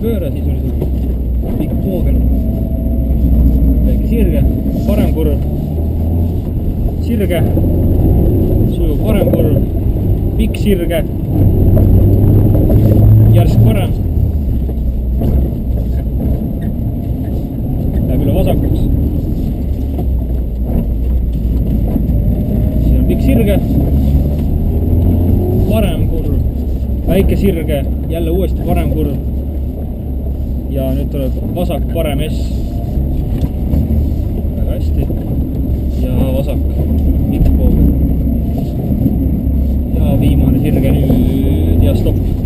pööre, siis oli sul pikk poogel, väike sirge, parem kurv, sirge, sujuv parem kurv, pikk sirge, järsk parem, läheb üle vasakuks, siin on pikk sirge, parem kurv, väike sirge, jälle uuesti parem kurv ja nüüd tuleb vasak parem S, väga hästi ja vasak pikk poogel ja viimane sirge nüüd ja stopp.